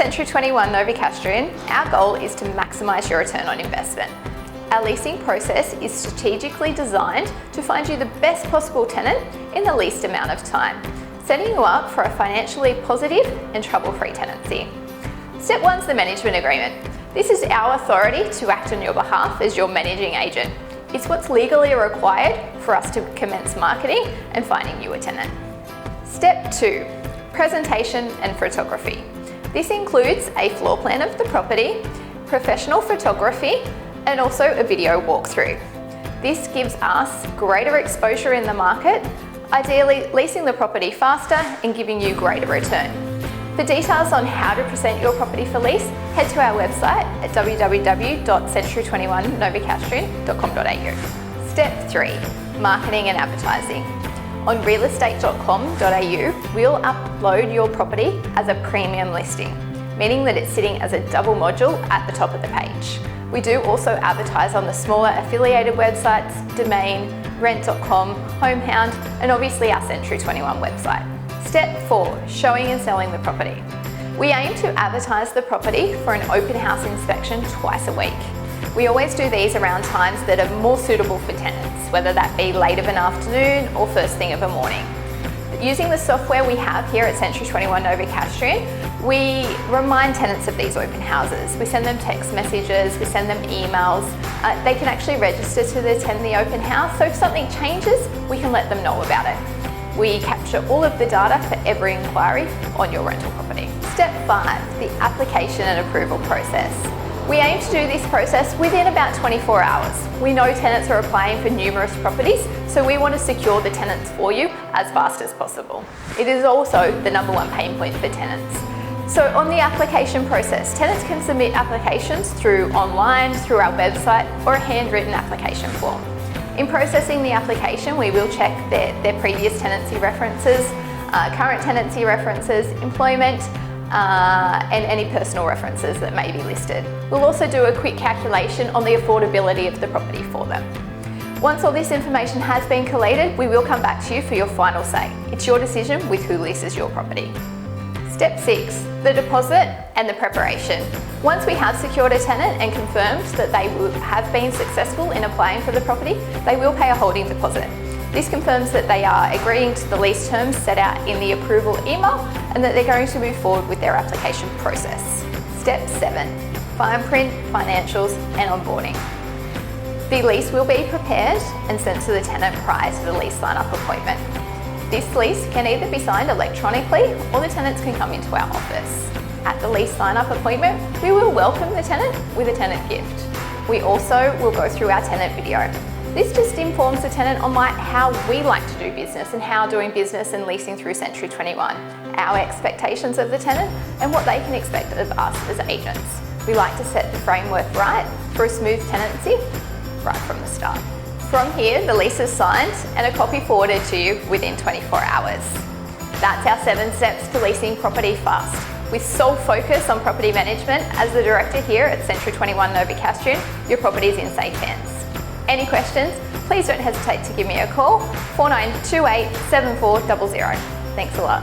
Century 21 Novocastrian, our goal is to maximise your return on investment. Our leasing process is strategically designed to find you the best possible tenant in the least amount of time, setting you up for a financially positive and trouble-free tenancy. Step 1 is the management agreement. This is our authority to act on your behalf as your managing agent. It's what's legally required for us to commence marketing and finding you a tenant. Step 2, presentation and photography. This includes a floor plan of the property, professional photography, and also a video walkthrough. This gives us greater exposure in the market, ideally leasing the property faster and giving you greater return. For details on how to present your property for lease, head to our website at www.century21novocastrian.com.au. Step 3, marketing and advertising. On realestate.com.au, we'll upload your property as a premium listing, meaning that it's sitting as a double module at the top of the page. We do also advertise on the smaller affiliated websites, Domain, Rent.com, Homehound, and obviously our Century 21 website. Step 4, showing and selling the property. We aim to advertise the property for an open house inspection twice a week. We always do these around times that are more suitable for tenants, whether that be late of an afternoon or first thing of a morning. Using the software we have here at Century 21 Novocastrian, we remind tenants of these open houses. We send them text messages, we send them emails. They can actually register to attend the open house, so if something changes, we can let them know about it. We capture all of the data for every inquiry on your rental property. Step 5, the application and approval process. We aim to do this process within about 24 hours. We know tenants are applying for numerous properties, so we want to secure the tenants for you as fast as possible. It is also the #1 pain point for tenants. So on the application process, tenants can submit applications through online, through our website, or a handwritten application form. In processing the application, we will check their previous tenancy references, current tenancy references, employment, and any personal references that may be listed. We'll also do a quick calculation on the affordability of the property for them. Once all this information has been collated, we will come back to you for your final say. It's your decision with who leases your property. Step 6, the deposit and the preparation. Once we have secured a tenant and confirmed that they have been successful in applying for the property, they will pay a holding deposit. This confirms that they are agreeing to the lease terms set out in the approval email and that they're going to move forward with their application process. Step 7, fine print, financials and onboarding. The lease will be prepared and sent to the tenant prior to the lease sign-up appointment. This lease can either be signed electronically or the tenants can come into our office. At the lease sign-up appointment, we will welcome the tenant with a tenant gift. We also will go through our tenant video. This just informs the tenant on how we like to do business and how doing business and leasing through Century 21, our expectations of the tenant and what they can expect of us as agents. We like to set the framework right for a smooth tenancy right from the start. From here, the lease is signed and a copy forwarded to you within 24 hours. That's our 7 steps to leasing property fast. With sole focus on property management, as the director here at Century 21 Novocastrian, your property is in safe hands. Any questions, please don't hesitate to give me a call, 4928 7400. Thanks a lot.